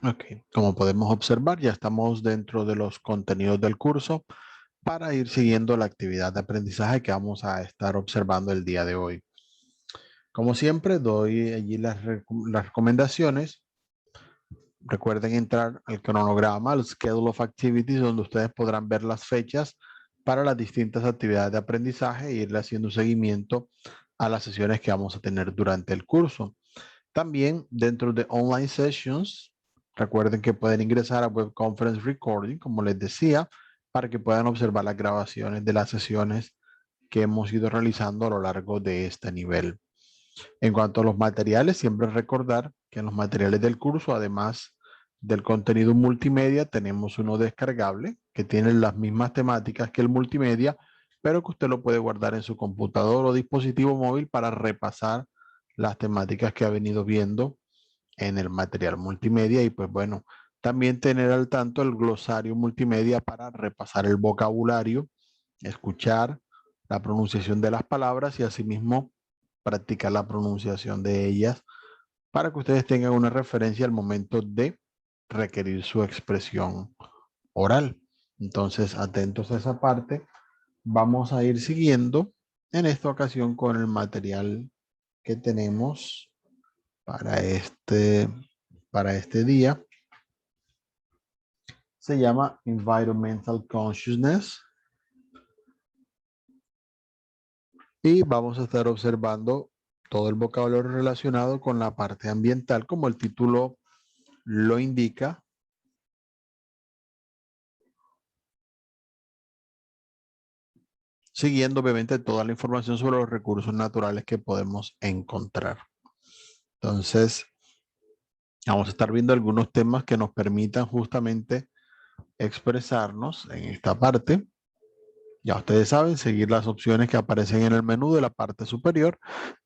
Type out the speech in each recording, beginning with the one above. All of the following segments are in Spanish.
Ok, como podemos observar, ya estamos dentro de los contenidos del curso para ir siguiendo la actividad de aprendizaje que vamos a estar observando el día de hoy. Como siempre, doy allí las recomendaciones. Recuerden entrar al cronograma, al Schedule of Activities, donde ustedes podrán ver las fechas para las distintas actividades de aprendizaje e irle haciendo seguimiento a las sesiones que vamos a tener durante el curso. También dentro de Online Sessions, recuerden que pueden ingresar a Web Conference Recording, como les decía, para que puedan observar las grabaciones de las sesiones que hemos ido realizando a lo largo de este nivel. En cuanto a los materiales, siempre recordar que en los materiales del curso, además del contenido multimedia, tenemos uno descargable que tiene las mismas temáticas que el multimedia, pero que usted lo puede guardar en su computador o dispositivo móvil para repasar las temáticas que ha venido viendo en el material multimedia y pues bueno, también tener al tanto el glosario multimedia para repasar el vocabulario, escuchar la pronunciación de las palabras y asimismo practicar la pronunciación de ellas para que ustedes tengan una referencia al momento de requerir su expresión oral. Entonces, atentos a esa parte. Vamos a ir siguiendo en esta ocasión con el material que tenemos para este día. Se llama Environmental Consciousness. Y vamos a estar observando todo el vocabulario relacionado con la parte ambiental, como el título lo indica. Siguiendo obviamente toda la información sobre los recursos naturales que podemos encontrar. Entonces, vamos a estar viendo algunos temas que nos permitan justamente expresarnos en esta parte. Ya ustedes saben, seguir las opciones que aparecen en el menú de la parte superior.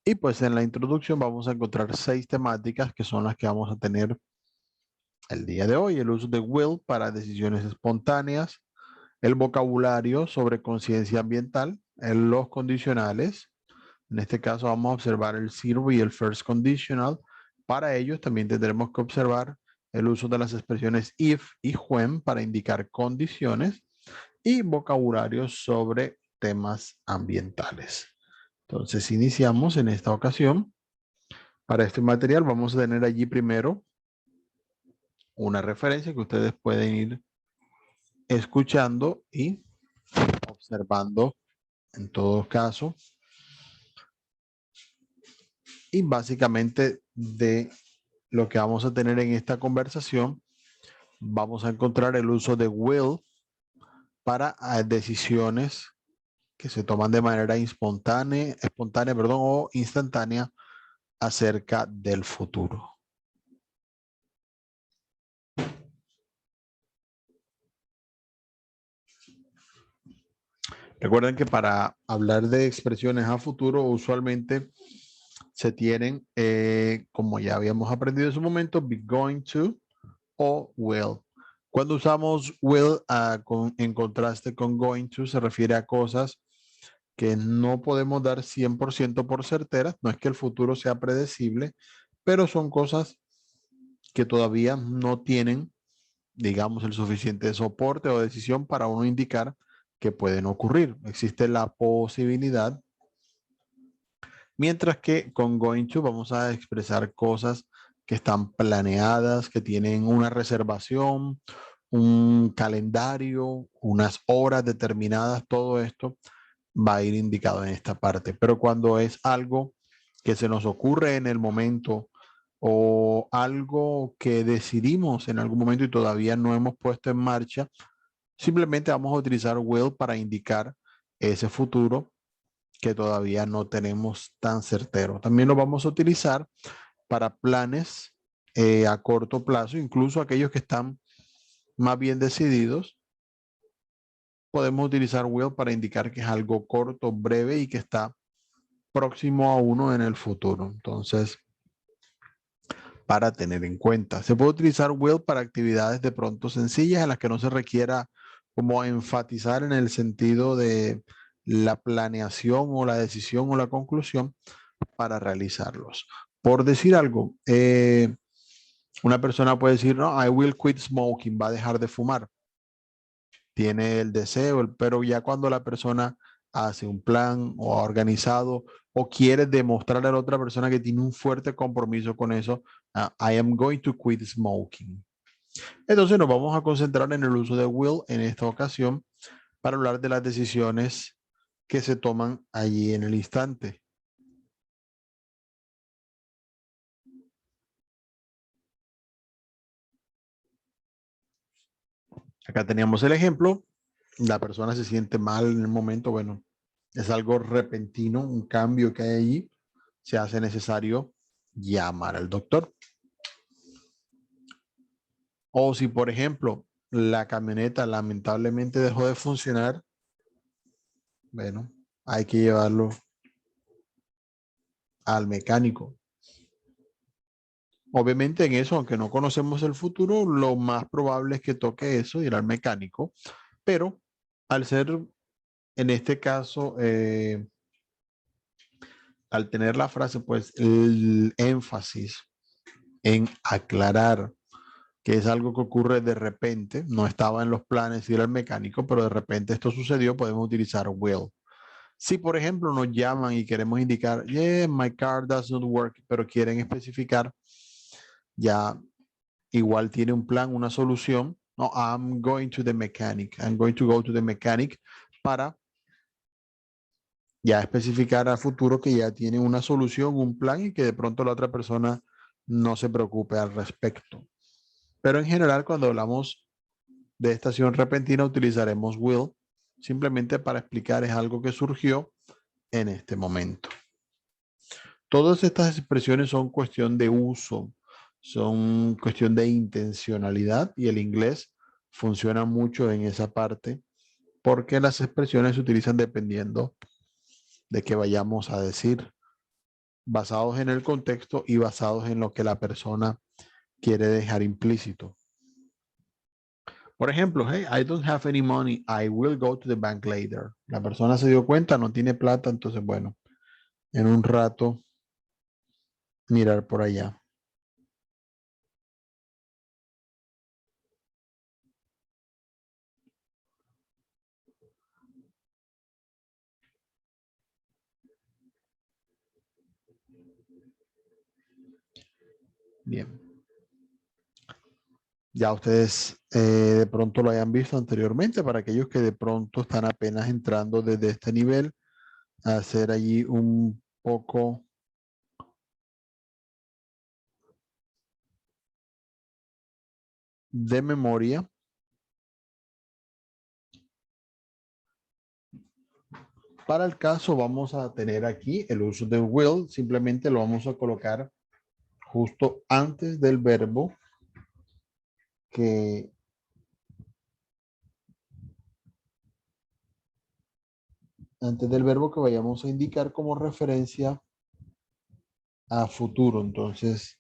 Y pues en la introducción vamos a encontrar 6 temáticas que son las que vamos a tener el día de hoy. El uso de will para decisiones espontáneas, el vocabulario sobre conciencia ambiental, los condicionales. En este caso vamos a observar el zero y el first conditional. Para ellos también tendremos que observar el uso de las expresiones if y when para indicar condiciones y vocabulario sobre temas ambientales. Entonces iniciamos en esta ocasión. Para este material vamos a tener allí primero una referencia que ustedes pueden ir escuchando y observando en todo caso. Y básicamente de lo que vamos a tener en esta conversación, vamos a encontrar el uso de will para decisiones que se toman de manera espontánea, o instantánea acerca del futuro. Recuerden que para hablar de expresiones a futuro, usualmente se tienen, como ya habíamos aprendido en su momento, be going to o will. Cuando usamos will en contraste con going to, se refiere a cosas que no podemos dar 100% por certeras. No es que el futuro sea predecible, pero son cosas que todavía no tienen, digamos, el suficiente soporte o decisión para uno indicar que pueden ocurrir. Existe la posibilidad. Mientras que con going to vamos a expresar cosas que están planeadas, que tienen una reservación, un calendario, unas horas determinadas, todo esto va a ir indicado en esta parte. Pero cuando es algo que se nos ocurre en el momento o algo que decidimos en algún momento y todavía no hemos puesto en marcha, simplemente vamos a utilizar will para indicar ese futuro que todavía no tenemos tan certero. También lo vamos a utilizar para planes a corto plazo, incluso aquellos que están más bien decididos. Podemos utilizar will para indicar que es algo corto, breve y que está próximo a uno en el futuro. Entonces, para tener en cuenta. Se puede utilizar will para actividades de pronto sencillas en las que no se requiera como enfatizar en el sentido de la planeación o la decisión o la conclusión para realizarlos. Por decir algo, Una persona puede decir, no, I will quit smoking, va a dejar de fumar. Tiene el deseo, pero ya cuando la persona hace un plan o ha organizado o quiere demostrarle a la otra persona que tiene un fuerte compromiso con eso, I am going to quit smoking. Entonces nos vamos a concentrar en el uso de will en esta ocasión para hablar de las decisiones que se toman allí en el instante. Acá teníamos el ejemplo. La persona se siente mal en el momento, bueno, es algo repentino, un cambio que hay allí, se hace necesario llamar al doctor. O si, por ejemplo, la camioneta lamentablemente dejó de funcionar, bueno, hay que llevarlo al mecánico. Obviamente en eso, aunque no conocemos el futuro, lo más probable es que toque eso, ir al mecánico, pero al ser, en este caso, al tener la frase, pues el énfasis en aclarar que es algo que ocurre de repente, no estaba en los planes ir al mecánico, pero de repente esto sucedió, podemos utilizar will. Si, por ejemplo, nos llaman y queremos indicar, yeah, my car does not work, pero quieren especificar, ya igual tiene un plan, una solución. No, I'm going to the mechanic. I'm going to go to the mechanic para ya especificar a futuro que ya tiene una solución, un plan y que de pronto la otra persona no se preocupe al respecto. Pero en general, cuando hablamos de estación repentina, utilizaremos will simplemente para explicar es algo que surgió en este momento. Todas estas expresiones son cuestión de uso, son cuestión de intencionalidad y el inglés funciona mucho en esa parte porque las expresiones se utilizan dependiendo de qué vayamos a decir, basados en el contexto y basados en lo que la persona quiere dejar implícito. Por ejemplo, hey, I don't have any money. I will go to the bank later. La persona se dio cuenta, no tiene plata, entonces bueno, en un rato mirar por allá. Bien. Ya ustedes de pronto lo hayan visto anteriormente, para aquellos que de pronto están apenas entrando desde este nivel, a hacer allí un poco de memoria. Para el caso vamos a tener aquí el uso de will, simplemente lo vamos a colocar justo antes del verbo que vayamos a indicar como referencia a futuro. Entonces,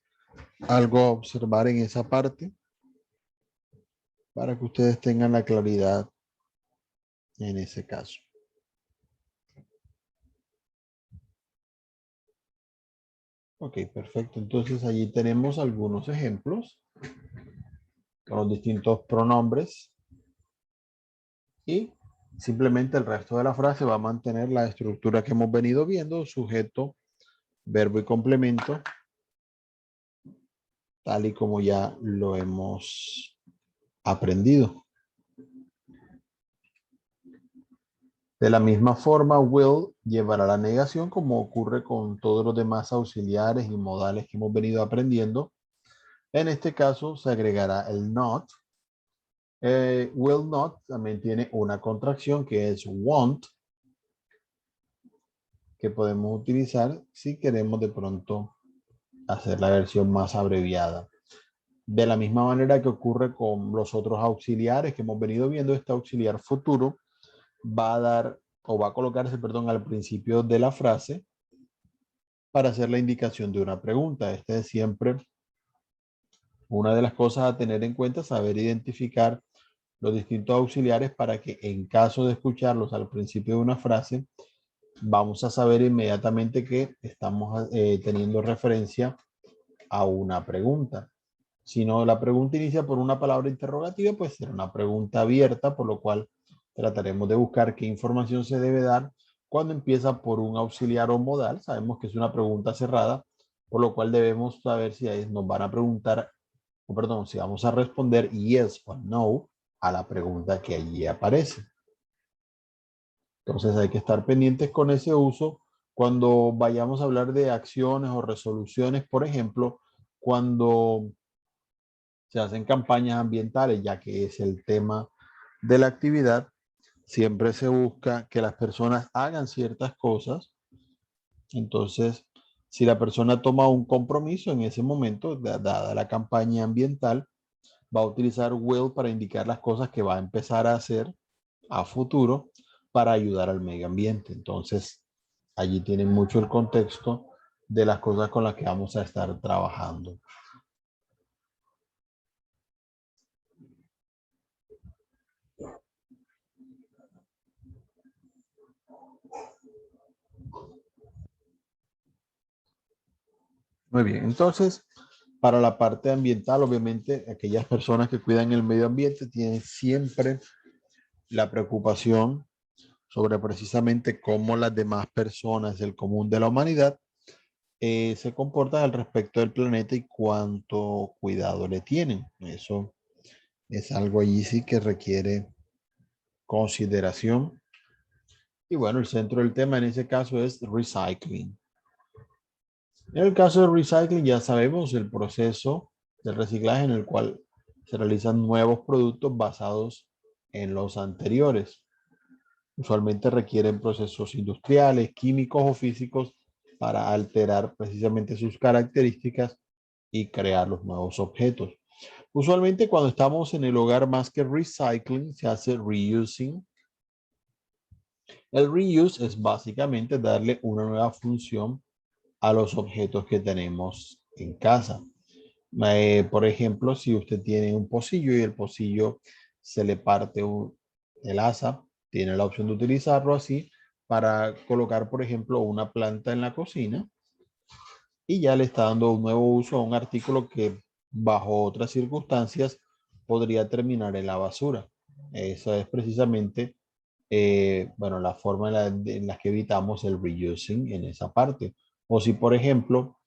algo a observar en esa parte para que ustedes tengan la claridad en ese caso. Ok, perfecto. Entonces allí tenemos algunos ejemplos con los distintos pronombres y simplemente el resto de la frase va a mantener la estructura que hemos venido viendo, sujeto, verbo y complemento, tal y como ya lo hemos aprendido. De la misma forma, will llevará la negación como ocurre con todos los demás auxiliares y modales que hemos venido aprendiendo. En este caso se agregará el not. Will not también tiene una contracción que es won't, que podemos utilizar si queremos de pronto hacer la versión más abreviada. De la misma manera que ocurre con los otros auxiliares que hemos venido viendo, este auxiliar futuro va a dar o va a colocarse, perdón, al principio de la frase para hacer la indicación de una pregunta. Este es siempre una de las cosas a tener en cuenta, saber identificar los distintos auxiliares para que en caso de escucharlos al principio de una frase, vamos a saber inmediatamente que estamos teniendo referencia a una pregunta. Si no, la pregunta inicia por una palabra interrogativa, pues será una pregunta abierta, por lo cual trataremos de buscar qué información se debe dar. Cuando empieza por un auxiliar o modal, sabemos que es una pregunta cerrada, por lo cual debemos saber si nos van a preguntar, o perdón, si vamos a responder yes o no a la pregunta que allí aparece. Entonces hay que estar pendientes con ese uso cuando vayamos a hablar de acciones o resoluciones, por ejemplo, cuando se hacen campañas ambientales, ya que es el tema de la actividad, siempre se busca que las personas hagan ciertas cosas. Entonces, si la persona toma un compromiso en ese momento, dada la campaña ambiental, va a utilizar will para indicar las cosas que va a empezar a hacer a futuro para ayudar al medio ambiente. Entonces, allí tienen mucho el contexto de las cosas con las que vamos a estar trabajando. Muy bien, entonces, para la parte ambiental, obviamente, aquellas personas que cuidan el medio ambiente tienen siempre la preocupación sobre precisamente cómo las demás personas del común de la humanidad se comportan al respecto del planeta y cuánto cuidado le tienen. Eso es algo allí sí que requiere consideración. Y bueno, el centro del tema en ese caso es recycling. En el caso de recycling ya sabemos el proceso de reciclaje en el cual se realizan nuevos productos basados en los anteriores. Usualmente requieren procesos industriales, químicos o físicos para alterar precisamente sus características y crear los nuevos objetos. Usualmente cuando estamos en el hogar, más que recycling, se hace reusing. El reuse es básicamente darle una nueva función a los objetos que tenemos en casa. Por ejemplo, si usted tiene un pocillo y el pocillo se le parte el asa, tiene la opción de utilizarlo así para colocar, por ejemplo, una planta en la cocina y ya le está dando un nuevo uso a un artículo que bajo otras circunstancias podría terminar en la basura. Esa es precisamente, bueno, la forma en la que evitamos el reusing en esa parte. O si, por ejemplo,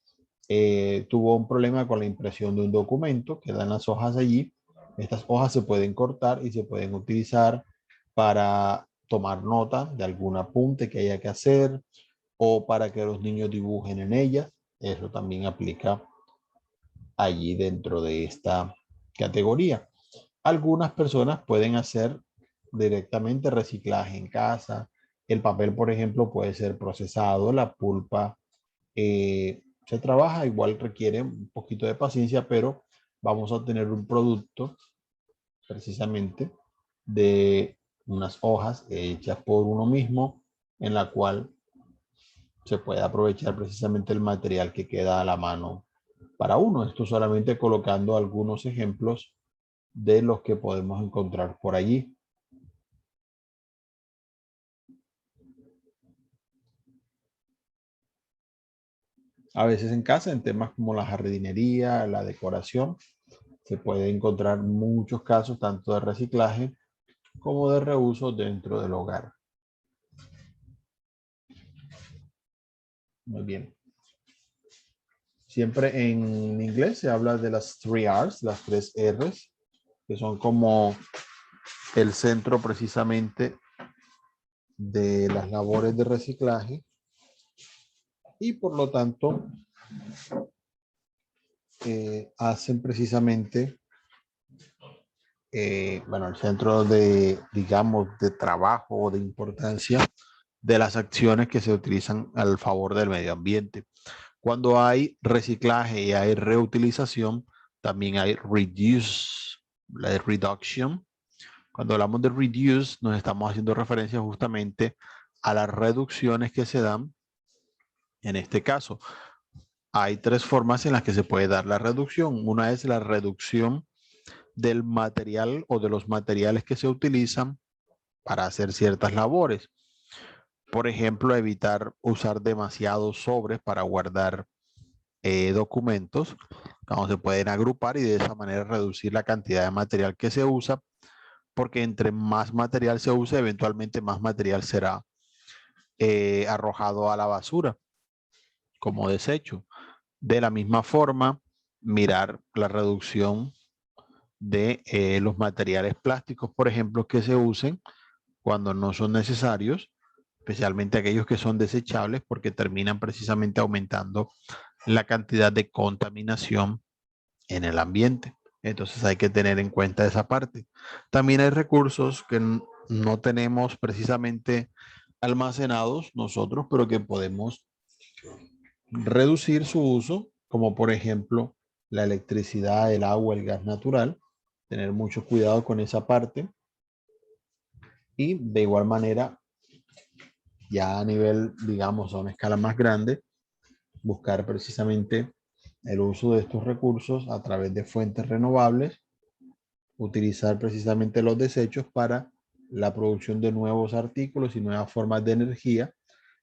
tuvo un problema con la impresión de un documento, quedan las hojas allí. Estas hojas se pueden cortar y se pueden utilizar para tomar nota de algún apunte que haya que hacer o para que los niños dibujen en ellas. Eso también aplica allí dentro de esta categoría. Algunas personas pueden hacer directamente reciclaje en casa. El papel, por ejemplo, puede ser procesado, la pulpa se trabaja, igual requiere un poquito de paciencia, pero vamos a tener un producto precisamente de unas hojas hechas por uno mismo, en la cual se puede aprovechar precisamente el material que queda a la mano para uno. Esto solamente colocando algunos ejemplos de los que podemos encontrar por allí. A veces en casa, en temas como la jardinería, la decoración, se puede encontrar muchos casos tanto de reciclaje como de reuso dentro del hogar. Muy bien. Siempre en inglés se habla de las 3 R's, las 3 R's, que son como el centro precisamente de las labores de reciclaje y por lo tanto hacen precisamente, bueno, el centro de, digamos, de trabajo o de importancia de las acciones que se utilizan al favor del medio ambiente. Cuando hay reciclaje y hay reutilización, también hay reduce, la de reduction. Cuando hablamos de reduce, nos estamos haciendo referencia justamente a las reducciones que se dan. En este caso, hay 3 formas en las que se puede dar la reducción. Una es la reducción del material o de los materiales que se utilizan para hacer ciertas labores. Por ejemplo, evitar usar demasiados sobres para guardar documentos, donde se pueden agrupar y de esa manera reducir la cantidad de material que se usa, porque entre más material se use, eventualmente más material será arrojado a la basura como desecho. De la misma forma, mirar la reducción de los materiales plásticos, por ejemplo, que se usen cuando no son necesarios, especialmente aquellos que son desechables, porque terminan precisamente aumentando la cantidad de contaminación en el ambiente. Entonces hay que tener en cuenta esa parte. También hay recursos que no tenemos precisamente almacenados nosotros, pero que podemos reducir su uso, como por ejemplo la electricidad, el agua, el gas natural. Tener mucho cuidado con esa parte. Y de igual manera, ya a nivel, digamos, a una escala más grande, buscar precisamente el uso de estos recursos a través de fuentes renovables, utilizar precisamente los desechos para la producción de nuevos artículos y nuevas formas de energía,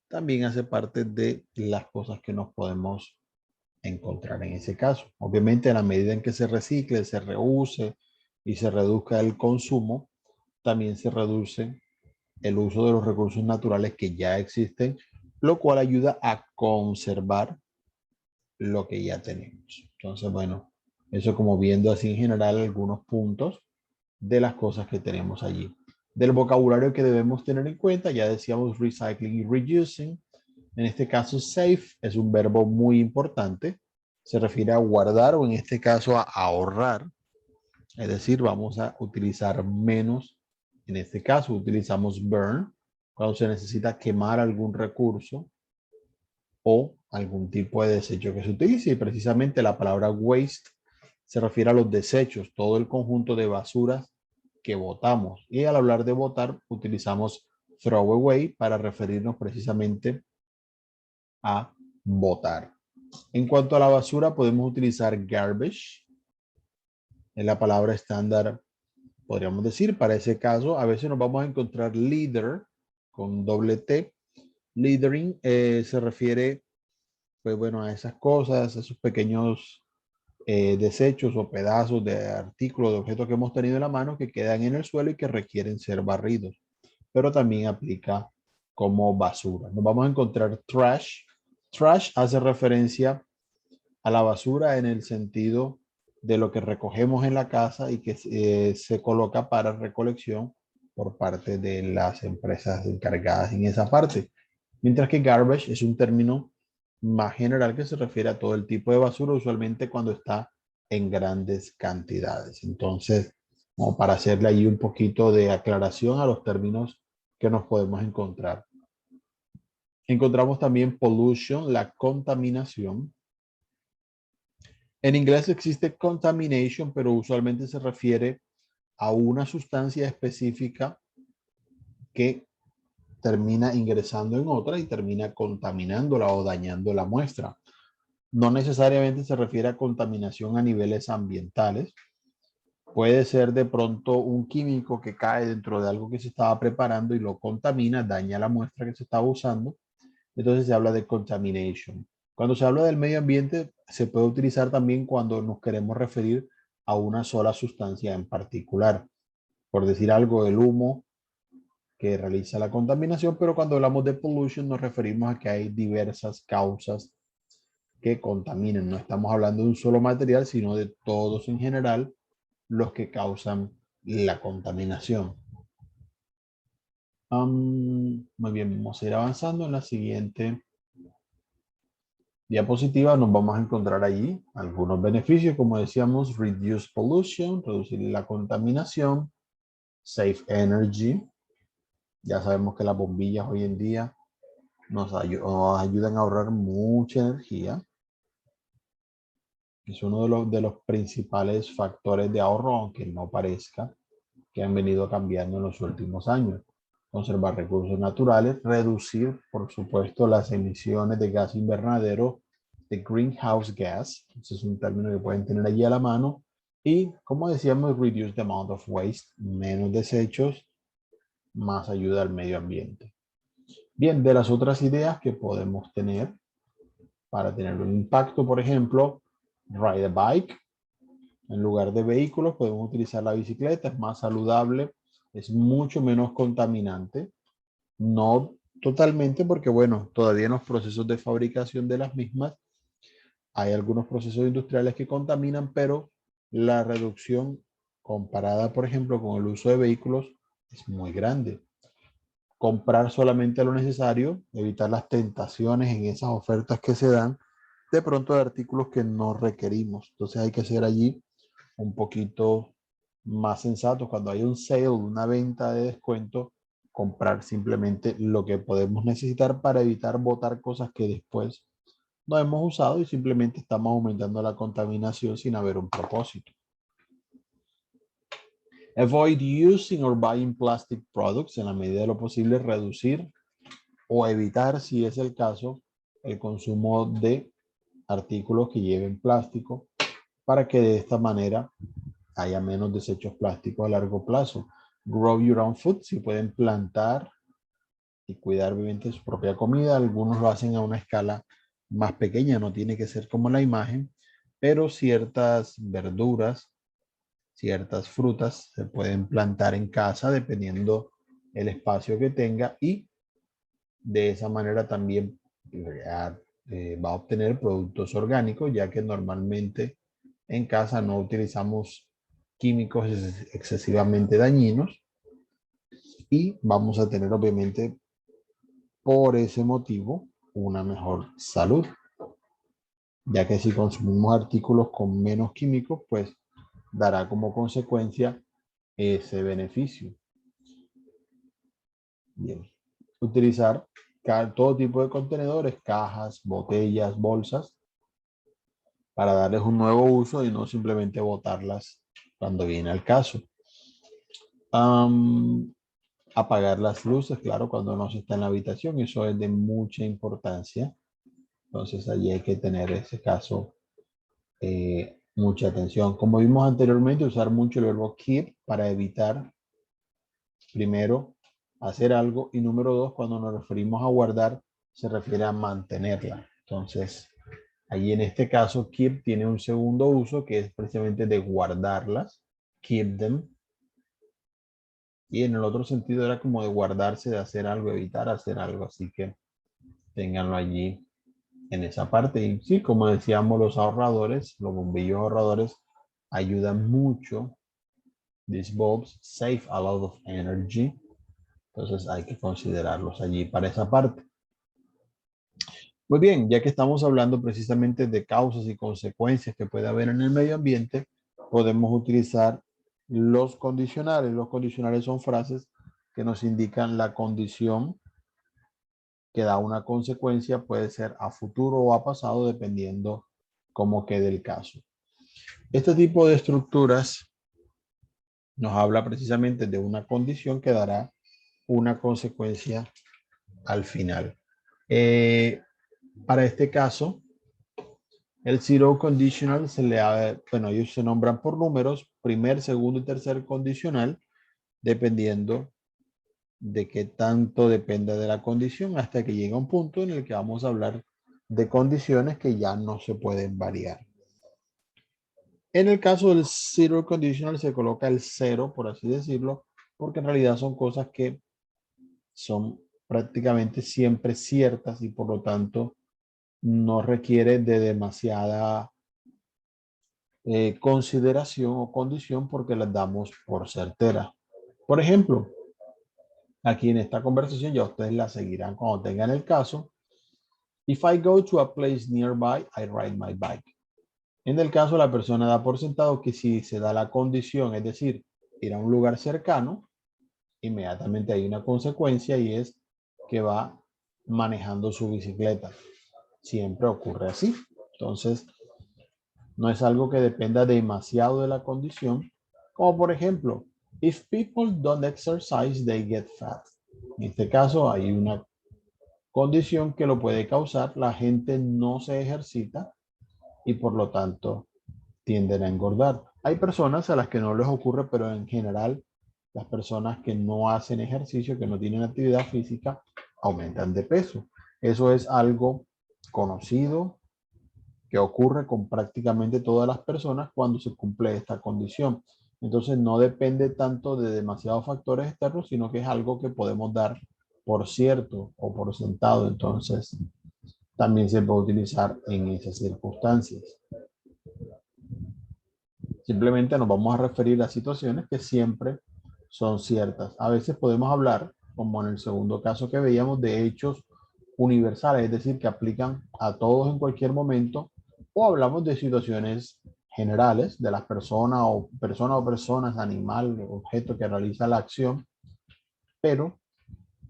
también hace parte de las cosas que nos podemos encontrar en ese caso. Obviamente, a la medida en que se recicle, se reuse y se reduzca el consumo, también se reduce el uso de los recursos naturales que ya existen, lo cual ayuda a conservar lo que ya tenemos. Entonces, bueno, eso como viendo así en general algunos puntos de las cosas que tenemos allí. Del vocabulario que debemos tener en cuenta, ya decíamos recycling y reusing. En este caso, save es un verbo muy importante. Se refiere a guardar o en este caso a ahorrar. Es decir, vamos a utilizar menos. En este caso, utilizamos burn cuando se necesita quemar algún recurso o algún tipo de desecho que se utilice. Y precisamente la palabra waste se refiere a los desechos, todo el conjunto de basuras que botamos. Y al hablar de botar, utilizamos throw away para referirnos precisamente a botar. En cuanto a la basura, podemos utilizar garbage. Es la palabra estándar, podríamos decir, para ese caso. A veces nos vamos a encontrar litter con doble T. Littering se refiere, pues bueno, a esas cosas, a esos pequeños desechos o pedazos de artículos, de objetos que hemos tenido en la mano que quedan en el suelo y que requieren ser barridos. Pero también aplica como basura. Nos vamos a encontrar trash. Trash hace referencia a la basura en el sentido de lo que recogemos en la casa y que se coloca para recolección por parte de las empresas encargadas en esa parte. Mientras que garbage es un término más general que se refiere a todo el tipo de basura, usualmente cuando está en grandes cantidades. Entonces, como para hacerle ahí un poquito de aclaración a los términos que nos podemos encontrar. Encontramos también pollution, la contaminación. En inglés existe contamination, pero usualmente se refiere a una sustancia específica que termina ingresando en otra y termina contaminándola o dañando la muestra. No necesariamente se refiere a contaminación a niveles ambientales. Puede ser de pronto un químico que cae dentro de algo que se estaba preparando y lo contamina, daña la muestra que se estaba usando. Entonces se habla de contamination. Cuando se habla del medio ambiente, se puede utilizar también cuando nos queremos referir a una sola sustancia en particular. Por decir algo, el humo que realiza la contaminación, pero cuando hablamos de pollution nos referimos a que hay diversas causas que contaminan. No estamos hablando de un solo material, sino de todos en general los que causan la contaminación. Muy bien, vamos a ir avanzando en la siguiente diapositiva. Nos vamos a encontrar allí algunos beneficios, como decíamos, reduce pollution, reducir la contaminación, save energy. Ya sabemos que las bombillas hoy en día nos ayudan a ahorrar mucha energía. Es uno de los principales factores de ahorro, aunque no parezca, que han venido cambiando en los últimos años. Conservar recursos naturales, reducir, por supuesto, las emisiones de gas invernadero, de greenhouse gas, ese es un término que pueden tener allí a la mano, y como decíamos, reduce the amount of waste, menos desechos, más ayuda al medio ambiente. Bien, de las otras ideas que podemos tener para tener un impacto. Por ejemplo, ride a bike. En lugar de vehículos podemos utilizar la bicicleta, es más saludable, es mucho menos contaminante. No totalmente porque, bueno, todavía en los procesos de fabricación de las mismas hay algunos procesos industriales que contaminan, pero la reducción comparada, por ejemplo, con el uso de vehículos es muy grande. Comprar solamente lo necesario, evitar las tentaciones en esas ofertas que se dan, de pronto de artículos que no requerimos. Entonces hay que ser allí un poquito más sensatos. Cuando hay un sale, una venta de descuento, comprar simplemente lo que podemos necesitar para evitar botar cosas que después no hemos usado y simplemente estamos aumentando la contaminación sin haber un propósito. Avoid using or buying plastic products. En la medida de lo posible, reducir o evitar, si es el caso, el consumo de artículos que lleven plástico para que de esta manera haya menos desechos plásticos a largo plazo. Grow your own food. Si pueden plantar y cuidar obviamente su propia comida. Algunos lo hacen a una escala más pequeña, no tiene que ser como la imagen, pero ciertas verduras, ciertas frutas se pueden plantar en casa dependiendo el espacio que tenga y de esa manera también va a obtener productos orgánicos, ya que normalmente en casa no utilizamos químicos excesivamente dañinos y vamos a tener obviamente por ese motivo una mejor salud, ya que si consumimos artículos con menos químicos, pues dará como consecuencia ese beneficio. Bien. Utilizar todo tipo de contenedores, cajas, botellas, bolsas, para darles un nuevo uso y no simplemente botarlas cuando viene al caso. Apagar las luces, claro, cuando no se está en la habitación, eso es de mucha importancia. Entonces allí hay que tener ese caso mucha atención. Como vimos anteriormente, usar mucho el verbo keep para evitar, primero, hacer algo y número dos, cuando nos referimos a guardar, se refiere a mantenerla. Entonces, allí en este caso, keep tiene un segundo uso que es precisamente de guardarlas, keep them. Y en el otro sentido era como de guardarse, de hacer algo, evitar hacer algo. Así que ténganlo allí en esa parte. Y sí, como decíamos, los ahorradores, los bombillos ahorradores ayudan mucho. These bulbs save a lot of energy. Entonces hay que considerarlos allí para esa parte. Muy bien, ya que estamos hablando precisamente de causas y consecuencias que puede haber en el medio ambiente, podemos utilizar los condicionales. Los condicionales son frases que nos indican la condición que da una consecuencia, puede ser a futuro o a pasado, dependiendo cómo quede el caso. Este tipo de estructuras nos habla precisamente de una condición que dará una consecuencia al final. Para este caso, el zero conditional bueno, ellos se nombran por números, primer, segundo y tercer condicional, dependiendo de qué tanto depende de la condición, hasta que llega un punto en el que vamos a hablar de condiciones que ya no se pueden variar. En el caso del zero conditional se coloca el cero, por así decirlo, porque en realidad son cosas que son prácticamente siempre ciertas y por lo tanto no requiere de demasiada consideración o condición porque las damos por certera. Por ejemplo, aquí en esta conversación ya ustedes la seguirán cuando tengan el caso. If I go to a place nearby, I ride my bike. En el caso, la persona da por sentado que si se da la condición, es decir, ir a un lugar cercano, inmediatamente hay una consecuencia y es que va manejando su bicicleta. Siempre ocurre así. Entonces, no es algo que dependa demasiado de la condición, como por ejemplo, if people don't exercise, they get fat. En este caso, hay una condición que lo puede causar, la gente no se ejercita y por lo tanto tienden a engordar. Hay personas a las que no les ocurre, pero en general las personas que no hacen ejercicio, que no tienen actividad física, aumentan de peso. Eso es algo conocido, que ocurre con prácticamente todas las personas cuando se cumple esta condición. Entonces no depende tanto de demasiados factores externos, sino que es algo que podemos dar por cierto o por sentado. Entonces también se puede utilizar en esas circunstancias. Simplemente nos vamos a referir a situaciones que siempre son ciertas. A veces podemos hablar, como en el segundo caso que veíamos, de hechos universales, es decir, que aplican a todos en cualquier momento, o hablamos de situaciones generales de las personas o personas, animal, objeto que realiza la acción, pero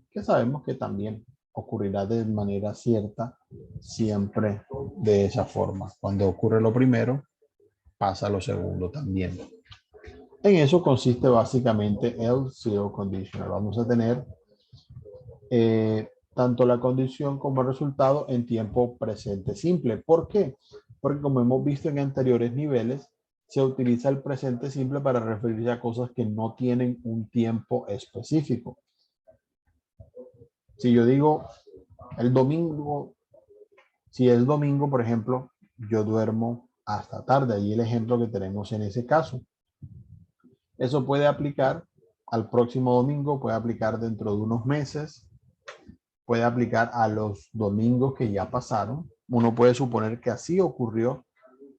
que sabemos que también ocurrirá de manera cierta siempre de esa forma. Cuando ocurre lo primero, pasa lo segundo también. En eso consiste básicamente el zero conditional. Vamos a tener tanto la condición como el resultado en tiempo presente simple. ¿Por qué? Porque como hemos visto en anteriores niveles, se utiliza el presente simple para referirse a cosas que no tienen un tiempo específico. Si yo digo el domingo, si es domingo, por ejemplo, yo duermo hasta tarde. Ahí el ejemplo que tenemos en ese caso. Eso puede aplicar al próximo domingo, puede aplicar dentro de unos meses, puede aplicar a los domingos que ya pasaron. Uno puede suponer que así ocurrió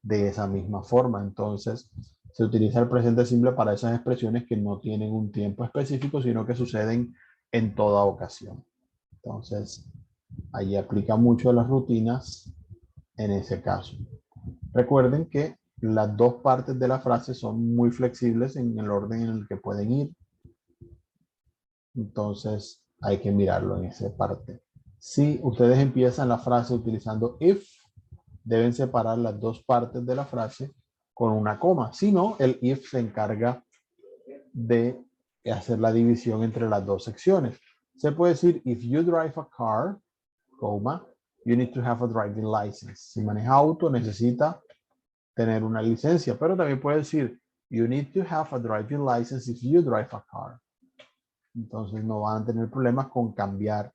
de esa misma forma. Entonces, se utiliza el presente simple para esas expresiones que no tienen un tiempo específico, sino que suceden en toda ocasión. Entonces, ahí aplica mucho las rutinas en ese caso. Recuerden que las dos partes de la frase son muy flexibles en el orden en el que pueden ir. Entonces hay que mirarlo en esa parte. Si ustedes empiezan la frase utilizando if, deben separar las dos partes de la frase con una coma. Si no, el if se encarga de hacer la división entre las dos secciones. Se puede decir, if you drive a car, coma, you need to have a driving license. Si maneja auto, necesita tener una licencia, pero también puede decir, you need to have a driving license if you drive a car. Entonces no van a tener problemas con cambiar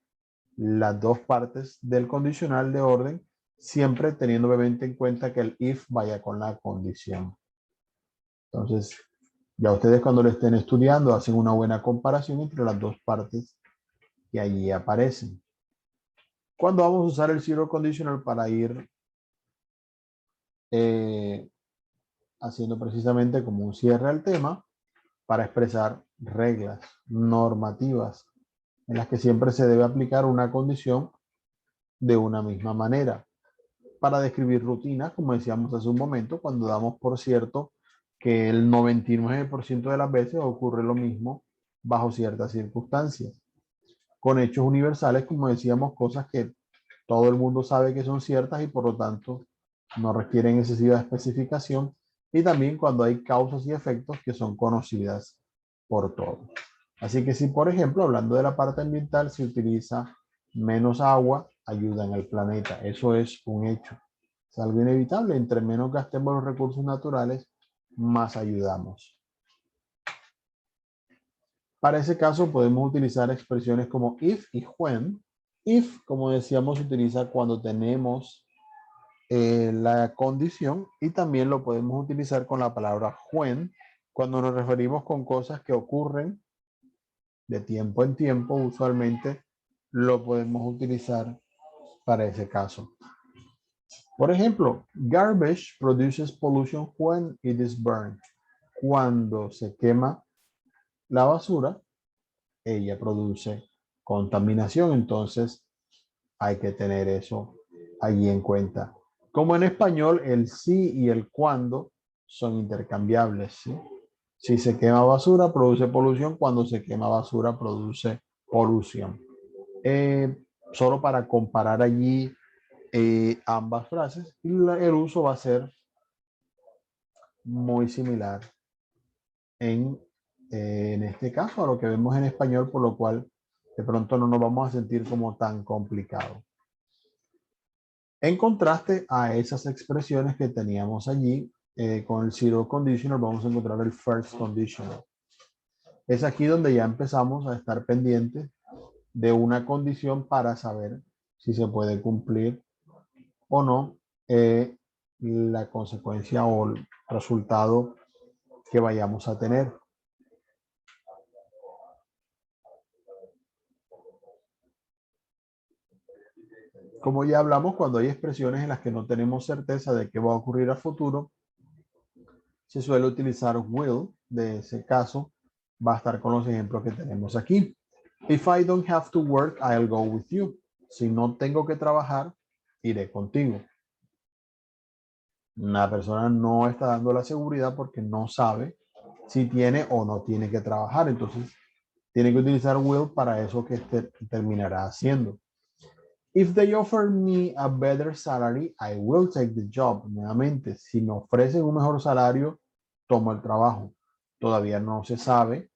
las dos partes del condicional de orden, siempre teniendo obviamente en cuenta que el if vaya con la condición. Entonces, ya ustedes cuando lo estén estudiando hacen una buena comparación entre las dos partes que allí aparecen. ¿Cuándo vamos a usar el zero conditional para ir haciendo precisamente como un cierre al tema? Para expresar reglas normativas en las que siempre se debe aplicar una condición de una misma manera. Para describir rutinas, como decíamos hace un momento, cuando damos por cierto que el 99% de las veces ocurre lo mismo bajo ciertas circunstancias. Con hechos universales, como decíamos, cosas que todo el mundo sabe que son ciertas y por lo tanto no requieren excesiva especificación. Y también cuando hay causas y efectos que son conocidas por todos. Así que si, por ejemplo, hablando de la parte ambiental, se utiliza menos agua, ayuda en el planeta. Eso es un hecho. Es algo inevitable. Entre menos gastemos los recursos naturales, más ayudamos. Para ese caso podemos utilizar expresiones como if y when. If, como decíamos, se utiliza cuando tenemos la condición, y también lo podemos utilizar con la palabra when cuando nos referimos con cosas que ocurren de tiempo en tiempo. Usualmente lo podemos utilizar para ese caso. Por ejemplo, garbage produces pollution when it is burned. Cuando se quema la basura, ella produce contaminación. Entonces hay que tener eso allí en cuenta. Como en español, el sí y el cuando son intercambiables. ¿Sí? Si se quema basura, produce polución. Cuando se quema basura, produce polución. Solo para comparar allí ambas frases, el uso va a ser muy similar en este caso a lo que vemos en español, por lo cual de pronto no nos vamos a sentir como tan complicado. En contraste a esas expresiones que teníamos allí, con el zero conditional vamos a encontrar el first conditional. Es aquí donde ya empezamos a estar pendientes de una condición para saber si se puede cumplir o no la consecuencia o el resultado que vayamos a tener. Como ya hablamos, cuando hay expresiones en las que no tenemos certeza de qué va a ocurrir a futuro, se suele utilizar will. De ese caso, va a estar con los ejemplos que tenemos aquí. If I don't have to work, I'll go with you. Si no tengo que trabajar, iré contigo. La persona no está dando la seguridad porque no sabe si tiene o no tiene que trabajar. Entonces, tiene que utilizar will para eso que terminará haciendo. If they offer me a better salary, I will take the job. Nuevamente, si me ofrecen un mejor salario, tomo el trabajo. Todavía no se sabe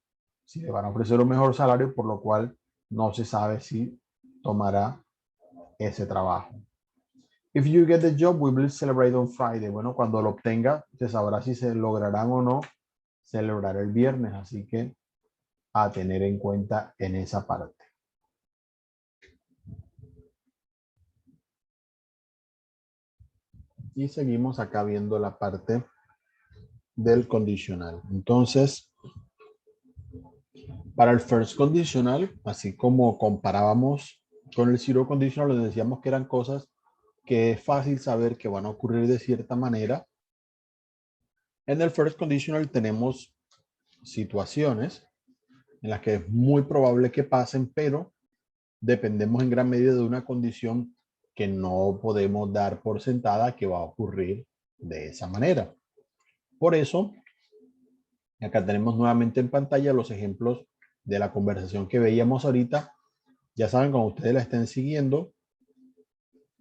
si le van a ofrecer un mejor salario, por lo cual no se sabe si tomará ese trabajo. If you get the job, we will celebrate on Friday. Bueno, cuando lo obtenga, se sabrá si se lograrán o no celebrar el viernes. Así que a tener en cuenta en esa parte. Y seguimos acá viendo la parte del condicional. Entonces, para el first conditional, así como comparábamos con el zero conditional, les decíamos que eran cosas que es fácil saber que van a ocurrir de cierta manera. En el first conditional tenemos situaciones en las que es muy probable que pasen, pero dependemos en gran medida de una condición que no podemos dar por sentada que va a ocurrir de esa manera. Por eso, acá tenemos nuevamente en pantalla los ejemplos de la conversación que veíamos ahorita. Ya saben, cuando ustedes la estén siguiendo,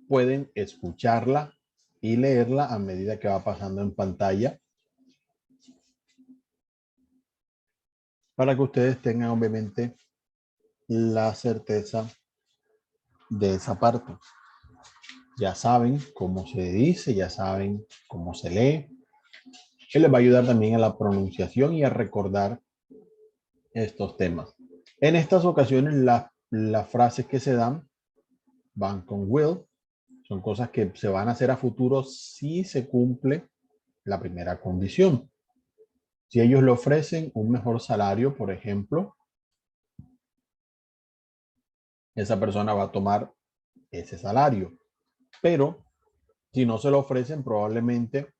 pueden escucharla y leerla a medida que va pasando en pantalla, para que ustedes tengan obviamente la certeza de esa parte. Ya saben cómo se dice, ya saben cómo se lee, que les va a ayudar también a la pronunciación y a recordar estos temas. En estas ocasiones, las frases que se dan van con will. Son cosas que se van a hacer a futuro si se cumple la primera condición. Si ellos le ofrecen un mejor salario, por ejemplo, esa persona va a tomar ese salario. Pero si no se lo ofrecen, probablemente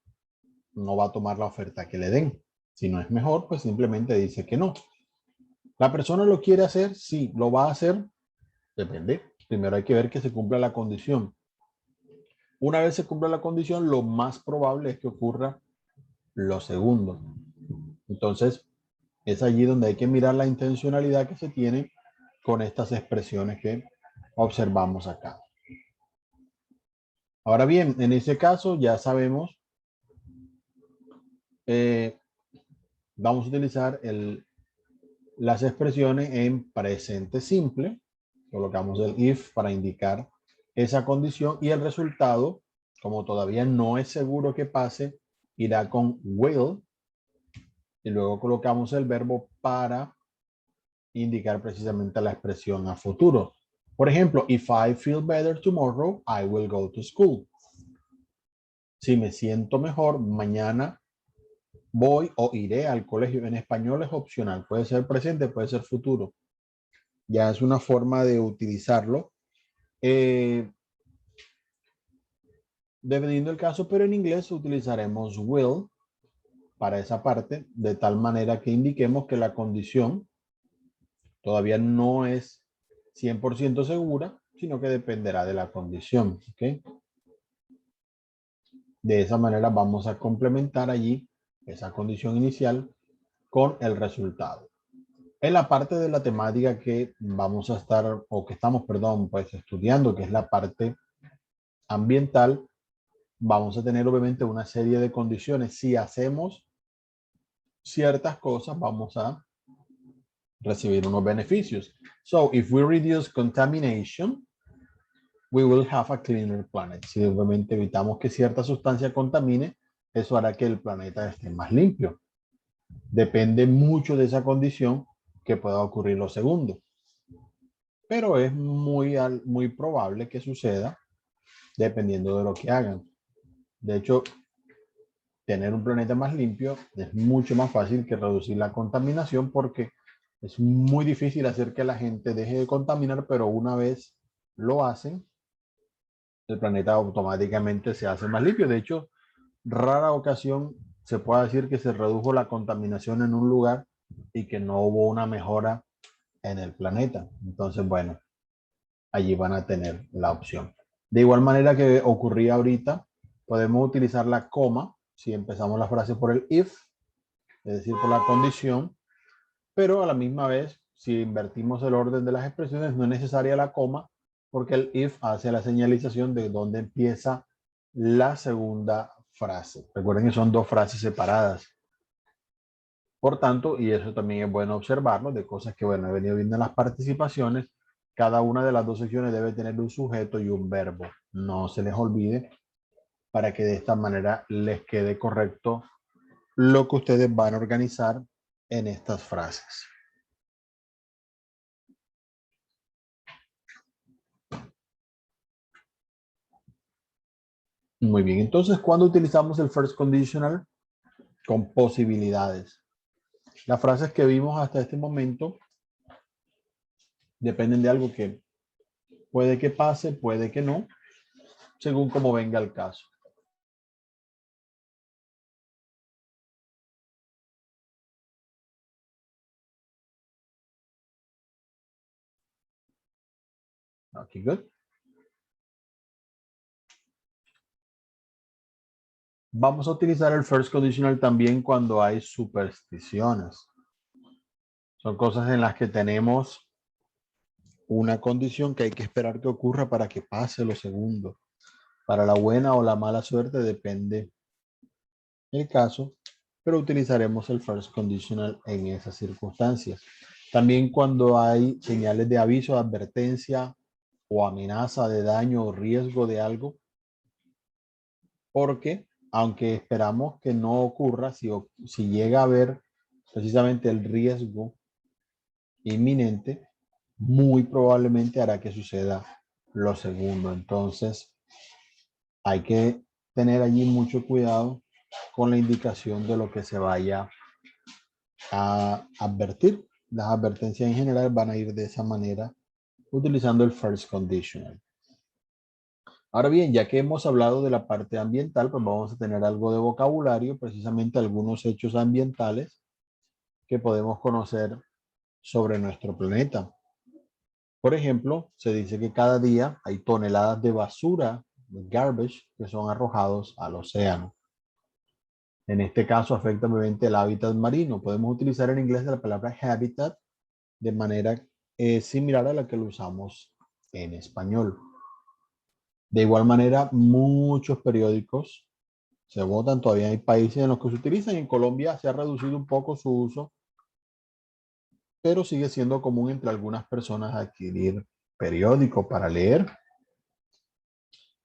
no va a tomar la oferta que le den. Si no es mejor, pues simplemente dice que no. ¿La persona lo quiere hacer? Sí. ¿Lo va a hacer? Depende. Primero hay que ver que se cumpla la condición. Una vez se cumpla la condición, lo más probable es que ocurra lo segundo. Entonces, es allí donde hay que mirar la intencionalidad que se tiene con estas expresiones que observamos acá. Ahora bien, en este caso ya sabemos, vamos a utilizar las expresiones en presente simple. Colocamos el if para indicar esa condición y el resultado, como todavía no es seguro que pase, irá con will y luego colocamos el verbo para indicar precisamente la expresión a futuro. Por ejemplo, if I feel better tomorrow, I will go to school. Si me siento mejor, mañana voy o iré al colegio. En español es opcional, puede ser presente, puede ser futuro. Ya es una forma de utilizarlo. Dependiendo del caso, pero en inglés utilizaremos will para esa parte, de tal manera que indiquemos que la condición todavía no es 100% segura, sino que dependerá de la condición. ¿Okay? De esa manera vamos a complementar allí esa condición inicial con el resultado. En la parte de la temática que vamos a estar, o que estamos, perdón, pues estudiando, que es la parte ambiental, vamos a tener obviamente una serie de condiciones. Si hacemos ciertas cosas, vamos a recibir unos beneficios. So, if we reduce contamination, we will have a cleaner planet. Si obviamente evitamos que cierta sustancia contamine, eso hará que el planeta esté más limpio. Depende mucho de esa condición que pueda ocurrir lo segundo. Pero es muy probable que suceda dependiendo de lo que hagan. De hecho, tener un planeta más limpio es mucho más fácil que reducir la contaminación, porque es muy difícil hacer que la gente deje de contaminar, pero una vez lo hacen, el planeta automáticamente se hace más limpio. De hecho, rara ocasión se puede decir que se redujo la contaminación en un lugar y que no hubo una mejora en el planeta. Entonces, bueno, allí van a tener la opción. De igual manera que ocurría ahorita, podemos utilizar la coma si empezamos la frase por el if, es decir, por la condición, pero a la misma vez, si invertimos el orden de las expresiones, no es necesaria la coma, porque el if hace la señalización de dónde empieza la segunda frase. Recuerden que son dos frases separadas. Por tanto, y eso también es bueno observarlo, de cosas que, bueno, he venido viendo en las participaciones, cada una de las dos secciones debe tener un sujeto y un verbo. No se les olvide, para que de esta manera les quede correcto lo que ustedes van a organizar en estas frases. Muy bien, entonces, ¿cuándo utilizamos el first conditional? Con posibilidades. Las frases que vimos hasta este momento dependen de algo que puede que pase, puede que no, según cómo venga el caso. Okay, good. Vamos a utilizar el first conditional también cuando hay supersticiones. Son cosas en las que tenemos una condición que hay que esperar que ocurra para que pase lo segundo. Para la buena o la mala suerte depende el caso, pero utilizaremos el first conditional en esas circunstancias. También cuando hay señales de aviso, advertencia o amenaza de daño o riesgo de algo, porque aunque esperamos que no ocurra, si llega a haber precisamente el riesgo inminente, muy probablemente hará que suceda lo segundo. Entonces, hay que tener allí mucho cuidado con la indicación de lo que se vaya a advertir. Las advertencias en general van a ir de esa manera, utilizando el first conditional. Ahora bien, ya que hemos hablado de la parte ambiental, pues vamos a tener algo de vocabulario, precisamente algunos hechos ambientales que podemos conocer sobre nuestro planeta. Por ejemplo, se dice que cada día hay toneladas de basura, de garbage, que son arrojados al océano. En este caso afecta obviamente el hábitat marino. Podemos utilizar en inglés la palabra habitat de manera similar a la que lo usamos en español. De igual manera, muchos periódicos se botan. Todavía hay países en los que se utilizan. En Colombia se ha reducido un poco su uso, pero sigue siendo común entre algunas personas adquirir periódicos para leer.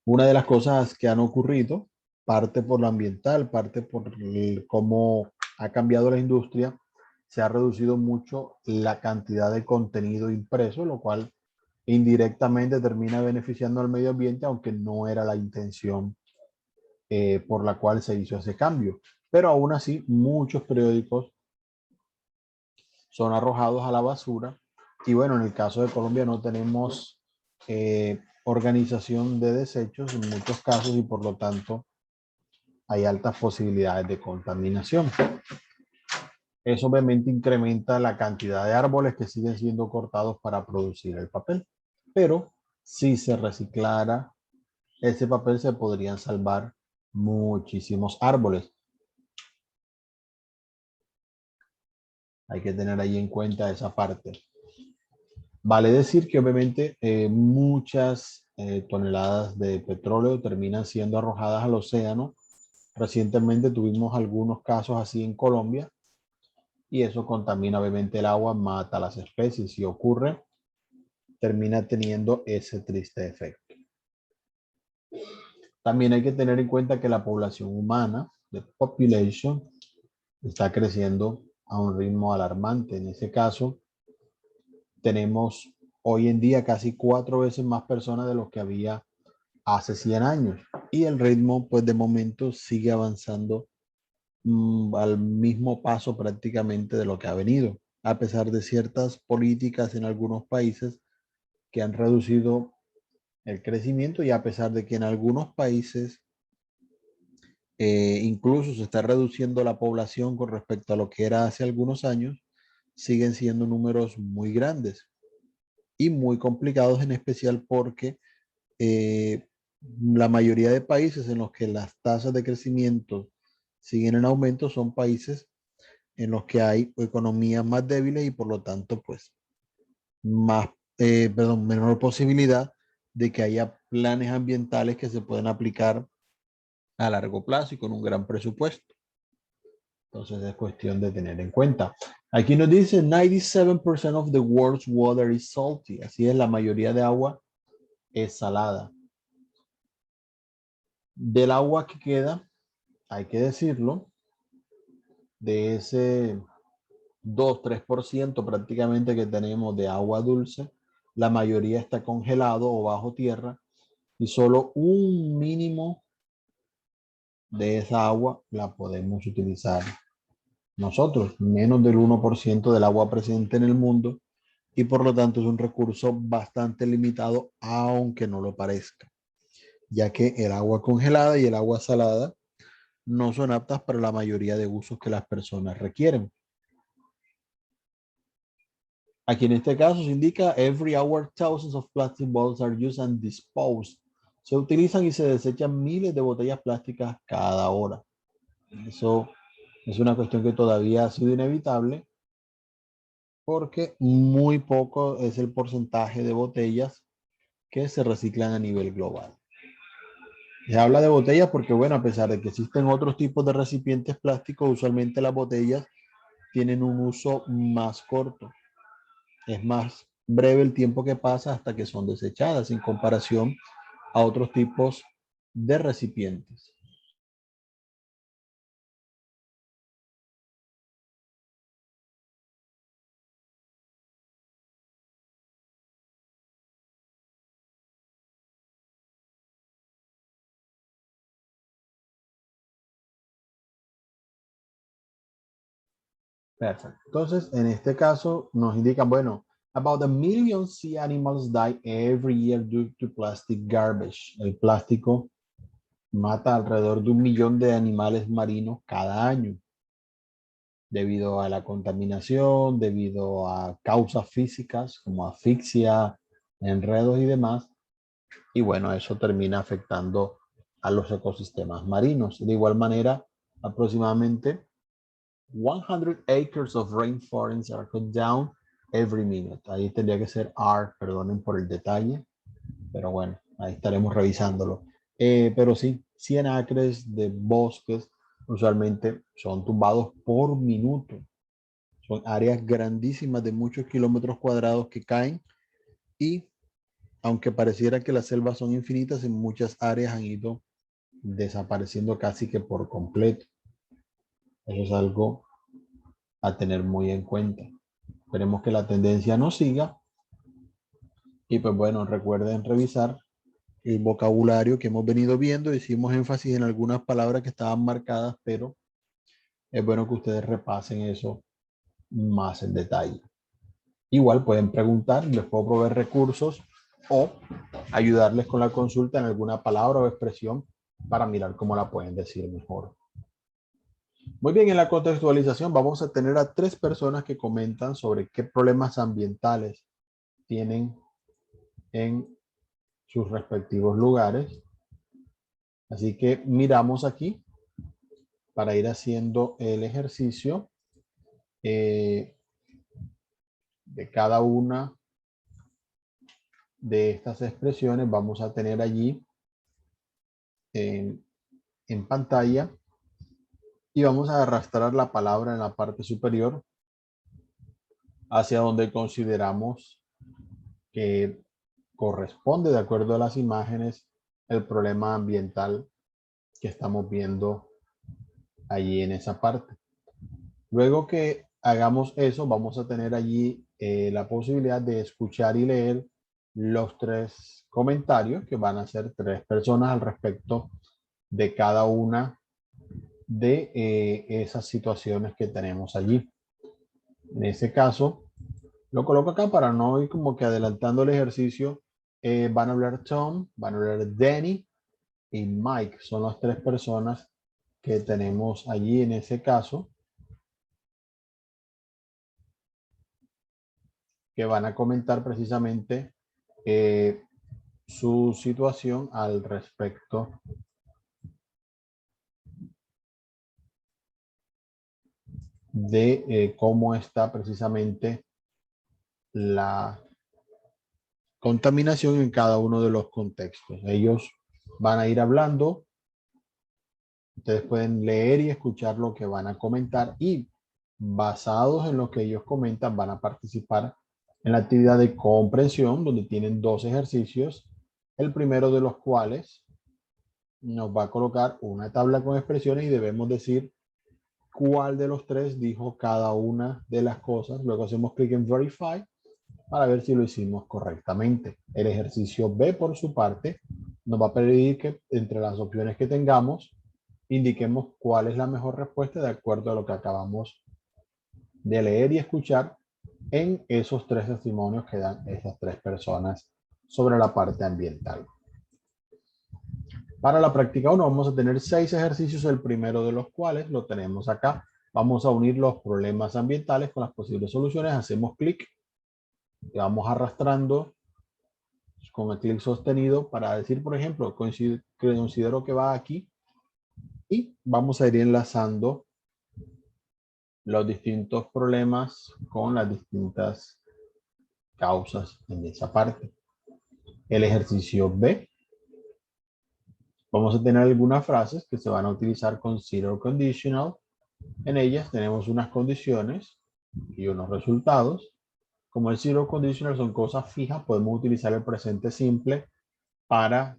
Una de las cosas que han ocurrido, parte por lo ambiental, parte por cómo ha cambiado la industria, se ha reducido mucho la cantidad de contenido impreso, lo cual indirectamente termina beneficiando al medio ambiente, aunque no era la intención por la cual se hizo ese cambio. Pero aún así, muchos periódicos son arrojados a la basura. Y bueno, en el caso de Colombia no tenemos organización de desechos en muchos casos, y por lo tanto hay altas posibilidades de contaminación. Eso obviamente incrementa la cantidad de árboles que siguen siendo cortados para producir el papel. Pero si se reciclara ese papel, se podrían salvar muchísimos árboles. Hay que tener ahí en cuenta esa parte. Vale decir que obviamente muchas toneladas de petróleo terminan siendo arrojadas al océano. Recientemente tuvimos algunos casos así en Colombia, y eso contamina obviamente el agua, mata las especies. Si ocurre, termina teniendo ese triste efecto. También hay que tener en cuenta que la población humana, the population, está creciendo a un ritmo alarmante. En ese caso, tenemos hoy en día casi 4 veces más personas de lo que había hace 100 años. Y el ritmo, pues de momento, sigue avanzando al mismo paso prácticamente de lo que ha venido, a pesar de ciertas políticas en algunos países que han reducido el crecimiento y a pesar de que en algunos países incluso se está reduciendo la población con respecto a lo que era hace algunos años, siguen siendo números muy grandes y muy complicados, en especial porque eh, la mayoría de países en los que las tasas de crecimiento siguen en aumento son países en los que hay economías más débiles y por lo tanto, pues, menor posibilidad de que haya planes ambientales que se puedan aplicar a largo plazo y con un gran presupuesto. Entonces es cuestión de tener en cuenta. Aquí nos dice 97% of the world's water is salty. Así es, la mayoría de agua es salada. Del agua que queda, hay que decirlo, de ese 2-3% prácticamente que tenemos de agua dulce, la mayoría está congelado o bajo tierra y solo un mínimo de esa agua la podemos utilizar nosotros, menos del 1% del agua presente en el mundo y por lo tanto es un recurso bastante limitado, aunque no lo parezca, ya que el agua congelada y el agua salada no son aptas para la mayoría de usos que las personas requieren. Aquí en este caso se indica every hour thousands of plastic bottles are used and disposed. Se utilizan y se desechan miles de botellas plásticas cada hora. Eso es una cuestión que todavía ha sido inevitable porque muy poco es el porcentaje de botellas que se reciclan a nivel global. Se habla de botellas porque, bueno, a pesar de que existen otros tipos de recipientes plásticos, usualmente las botellas tienen un uso más corto. Es más breve el tiempo que pasa hasta que son desechadas en comparación a otros tipos de recipientes. Perfecto. Entonces, en este caso nos indican, bueno, about a million sea animals die every year due to plastic garbage. El plástico mata alrededor de 1 millón de animales marinos cada año debido a la contaminación, debido a causas físicas como asfixia, enredos y demás. Y bueno, eso termina afectando a los ecosistemas marinos. De igual manera, aproximadamente 100 acres of rainforest are cut down every minute. Ahí tendría que ser R, perdonen por el detalle, pero bueno, ahí estaremos revisándolo. Pero sí, 100 acres de bosques usualmente son tumbados por minuto. Son áreas grandísimas de muchos kilómetros cuadrados que caen y aunque pareciera que las selvas son infinitas, en muchas áreas han ido desapareciendo casi que por completo. Eso es algo a tener muy en cuenta. Esperemos que la tendencia no siga. Y pues bueno, recuerden revisar el vocabulario que hemos venido viendo. Hicimos énfasis en algunas palabras que estaban marcadas, pero es bueno que ustedes repasen eso más en detalle. Igual pueden preguntar, les puedo proveer recursos o ayudarles con la consulta en alguna palabra o expresión para mirar cómo la pueden decir mejor. Muy bien, en la contextualización vamos a tener a 3 personas que comentan sobre qué problemas ambientales tienen en sus respectivos lugares. Así que miramos aquí para ir haciendo el ejercicio de cada una de estas expresiones. Vamos a tener allí en pantalla y vamos a arrastrar la palabra en la parte superior hacia donde consideramos que corresponde, de acuerdo a las imágenes, el problema ambiental que estamos viendo allí en esa parte. Luego que hagamos eso, vamos a tener allí la posibilidad de escuchar y leer los 3 comentarios que van a ser 3 personas al respecto de cada una de esas situaciones que tenemos allí. En ese caso, lo coloco acá para no ir como que adelantando el ejercicio. Van a hablar Tom, van a hablar Danny y Mike. Son las tres personas que tenemos allí en ese caso, que van a comentar precisamente su situación al respecto de cómo está precisamente la contaminación en cada uno de los contextos. Ellos van a ir hablando, ustedes pueden leer y escuchar lo que van a comentar y basados en lo que ellos comentan van a participar en la actividad de comprensión donde tienen dos ejercicios, el primero de los cuales nos va a colocar una tabla con expresiones y debemos decir cuál de los tres dijo cada una de las cosas. Luego hacemos clic en Verify para ver si lo hicimos correctamente. El ejercicio B, por su parte, nos va a pedir que entre las opciones que tengamos, indiquemos cuál es la mejor respuesta de acuerdo a lo que acabamos de leer y escuchar en esos tres testimonios que dan esas tres personas sobre la parte ambiental. Para la práctica 1 vamos a tener 6 ejercicios, el primero de los cuales lo tenemos acá. Vamos a unir los problemas ambientales con las posibles soluciones. Hacemos clic y vamos arrastrando con el clic sostenido para decir, por ejemplo, considero que va aquí y vamos a ir enlazando los distintos problemas con las distintas causas en esa parte. El ejercicio B, vamos a tener algunas frases que se van a utilizar con zero conditional. En ellas tenemos unas condiciones y unos resultados. Como el zero conditional son cosas fijas, podemos utilizar el presente simple para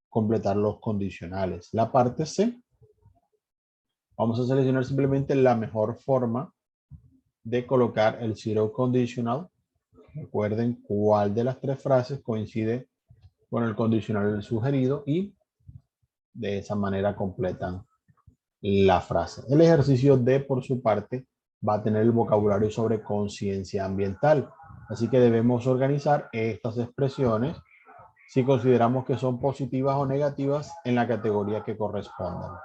completar los condicionales. La parte C, vamos a seleccionar simplemente la mejor forma de colocar el zero conditional. Recuerden cuál de las tres frases coincide con el condicional sugerido y de esa manera completan la frase. El ejercicio D, por su parte, va a tener el vocabulario sobre conciencia ambiental. Así que debemos organizar estas expresiones si consideramos que son positivas o negativas en la categoría que correspondan.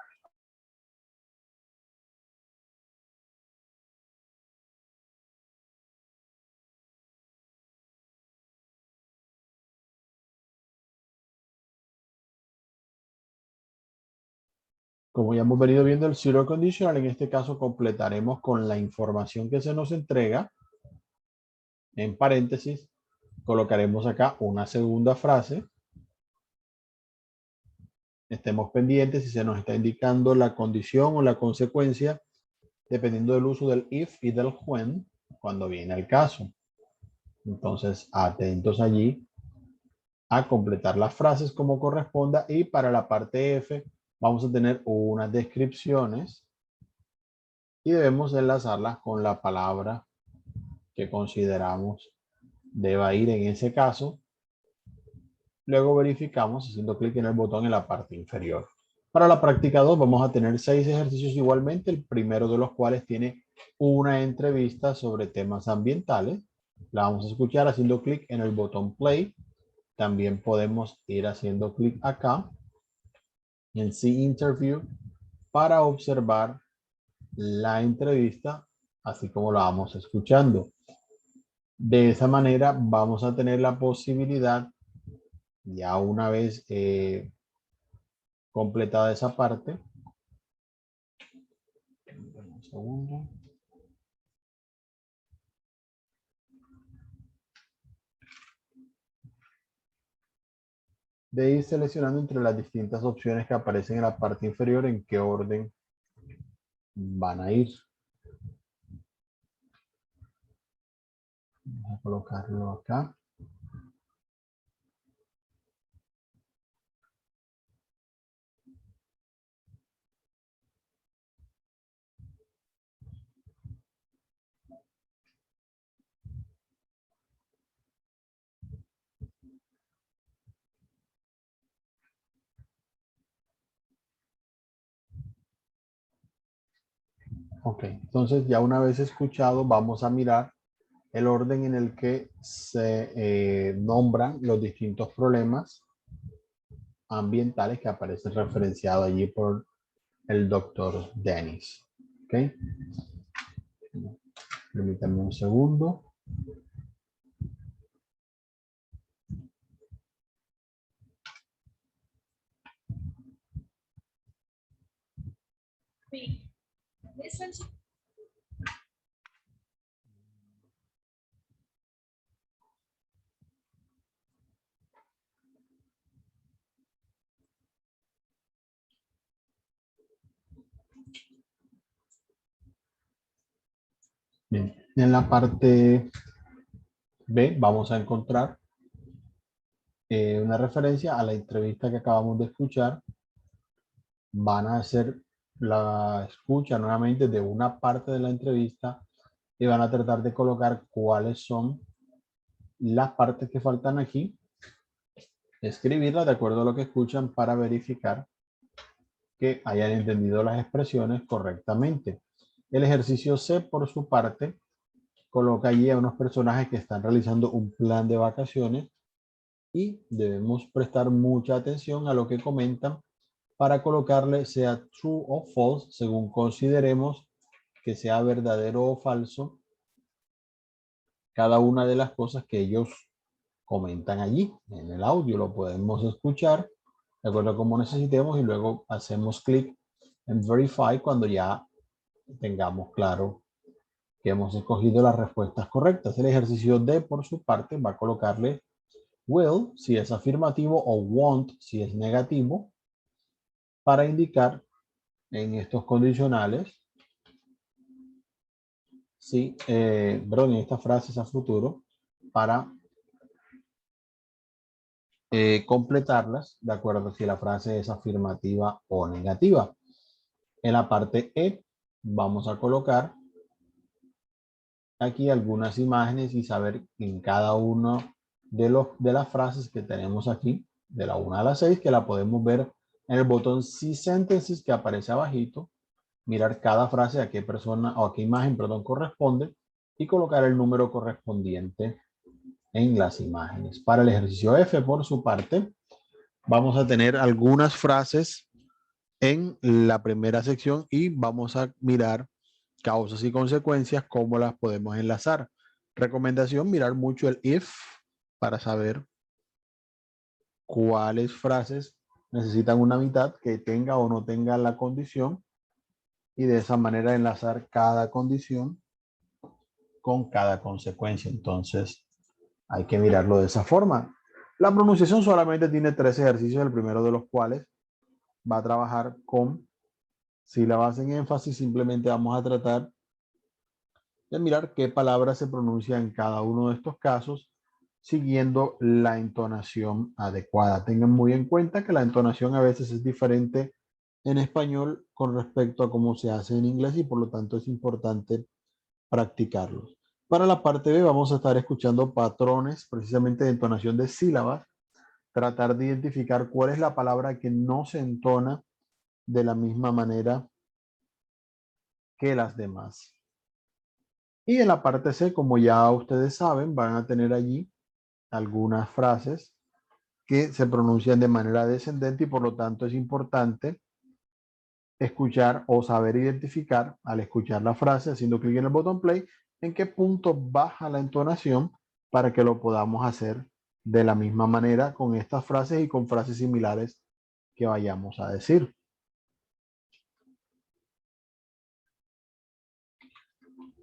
Como ya hemos venido viendo el zero conditional, en este caso completaremos con la información que se nos entrega. En paréntesis, colocaremos acá una segunda frase. Estemos pendientes si se nos está indicando la condición o la consecuencia, dependiendo del uso del if y del when, cuando viene el caso. Entonces, atentos allí a completar las frases como corresponda. Y para la parte F, vamos a tener unas descripciones y debemos enlazarlas con la palabra que consideramos deba ir en ese caso. Luego verificamos haciendo clic en el botón en la parte inferior. Para la práctica 2 vamos a tener 6 ejercicios igualmente, el primero de los cuales tiene una entrevista sobre temas ambientales. La vamos a escuchar haciendo clic en el botón play. También podemos ir haciendo clic acá en See Interview para observar la entrevista, así como la vamos escuchando. De esa manera vamos a tener la posibilidad, ya una vez completada esa parte, un segundo, de ir seleccionando entre las distintas opciones que aparecen en la parte inferior en qué orden van a ir. Vamos a colocarlo acá. Ok, entonces ya una vez escuchado, vamos a mirar el orden en el que se nombran los distintos problemas ambientales que aparecen referenciados allí por el doctor Dennis. Ok, permítanme un segundo. Bien, en la parte B vamos a encontrar una referencia a la entrevista que acabamos de escuchar. Van a hacer la escucha nuevamente de una parte de la entrevista y van a tratar de colocar cuáles son las partes que faltan aquí, escribirlas de acuerdo a lo que escuchan para verificar que hayan entendido las expresiones correctamente. El ejercicio C, por su parte, coloca allí a unos personajes que están realizando un plan de vacaciones y debemos prestar mucha atención a lo que comentan para colocarle sea true o false según consideremos que sea verdadero o falso cada una de las cosas que ellos comentan allí. En el audio lo podemos escuchar de acuerdo a cómo necesitemos y luego hacemos clic en Verify cuando ya tengamos claro que hemos escogido las respuestas correctas. El ejercicio D, por su parte, va a colocarle will si es afirmativo o won't si es negativo para indicar en estos condicionales si, perdón, en estas frases a futuro para completarlas de acuerdo a si la frase es afirmativa o negativa. En la parte E vamos a colocar aquí algunas imágenes y saber en cada uno de las frases que tenemos aquí, de la 1 a la 6, que la podemos ver en el botón See Sentences que aparece abajito, mirar cada frase a qué persona o a qué imagen, perdón, corresponde y colocar el número correspondiente en las imágenes. Para el ejercicio F, por su parte, vamos a tener algunas frases en la primera sección y vamos a mirar causas y consecuencias, cómo las podemos enlazar. Recomendación, mirar mucho el if para saber cuáles frases necesitan una mitad que tenga o no tenga la condición y de esa manera enlazar cada condición con cada consecuencia. Entonces, hay que mirarlo de esa forma. La pronunciación solamente tiene 3 ejercicios, el primero de los cuales va a trabajar con sílabas en énfasis. Simplemente vamos a tratar de mirar qué palabra se pronuncia en cada uno de estos casos, siguiendo la entonación adecuada. Tengan muy en cuenta que la entonación a veces es diferente en español con respecto a cómo se hace en inglés y por lo tanto es importante practicarlos. Para la parte B vamos a estar escuchando patrones precisamente de entonación de sílabas, tratar de identificar cuál es la palabra que no se entona de la misma manera que las demás. Y en la parte C, como ya ustedes saben, van a tener allí algunas frases que se pronuncian de manera descendente y por lo tanto es importante escuchar o saber identificar al escuchar la frase, haciendo clic en el botón play, en qué punto baja la entonación para que lo podamos hacer de la misma manera con estas frases y con frases similares que vayamos a decir.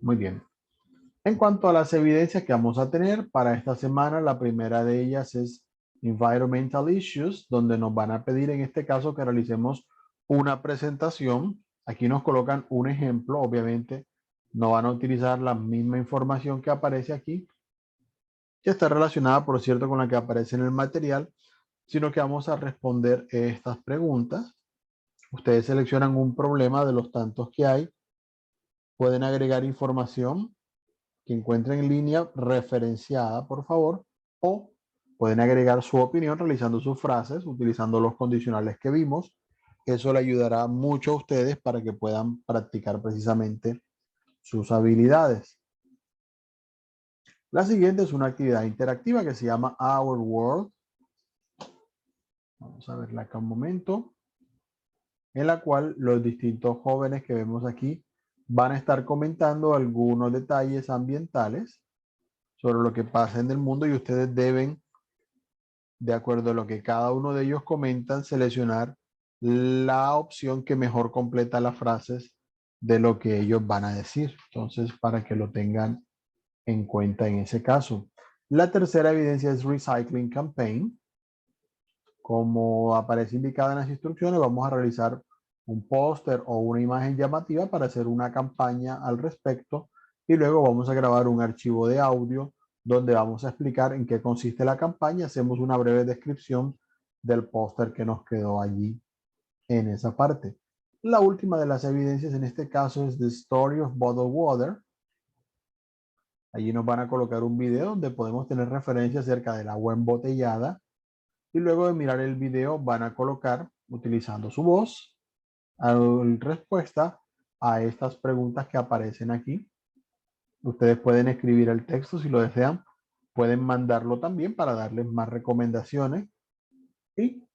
Muy bien. En cuanto a las evidencias que vamos a tener para esta semana, la primera de ellas es Environmental Issues, donde nos van a pedir en este caso que realicemos una presentación. Aquí nos colocan un ejemplo, obviamente no van a utilizar la misma información que aparece aquí, que está relacionada, por cierto, con la que aparece en el material, sino que vamos a responder estas preguntas. Ustedes seleccionan un problema de los tantos que hay, pueden agregar información que encuentren en línea referenciada, por favor, o pueden agregar su opinión realizando sus frases, utilizando los condicionales que vimos Eso le ayudará mucho a ustedes para que puedan practicar precisamente sus habilidades. La siguiente es una actividad interactiva que se llama Our World. Vamos a verla acá un momento. En la cual los distintos jóvenes que vemos aquí van a estar comentando algunos detalles ambientales sobre lo que pasa en el mundo y ustedes deben, de acuerdo a lo que cada uno de ellos comentan, seleccionar la opción que mejor completa las frases de lo que ellos van a decir. Entonces, para que lo tengan en cuenta en ese caso. La tercera evidencia es Recycling Campaign. Como aparece indicada en las instrucciones, vamos a realizar un póster o una imagen llamativa para hacer una campaña al respecto y luego vamos a grabar un archivo de audio donde vamos a explicar en qué consiste la campaña. Hacemos una breve descripción del póster que nos quedó allí en esa parte. La última de las evidencias en este caso es The Story of Bottled Water. Allí nos van a colocar un video donde podemos tener referencia acerca del agua embotellada y luego de mirar el video van a colocar, utilizando su voz, respuesta a estas preguntas que aparecen aquí. Ustedes pueden escribir el texto si lo desean, pueden mandarlo también para darles más recomendaciones y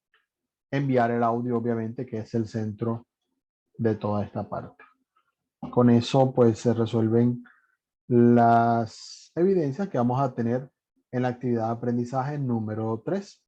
enviar el audio, obviamente, que es el centro de toda esta parte. Con eso pues se resuelven las evidencias que vamos a tener en la actividad de aprendizaje número 3.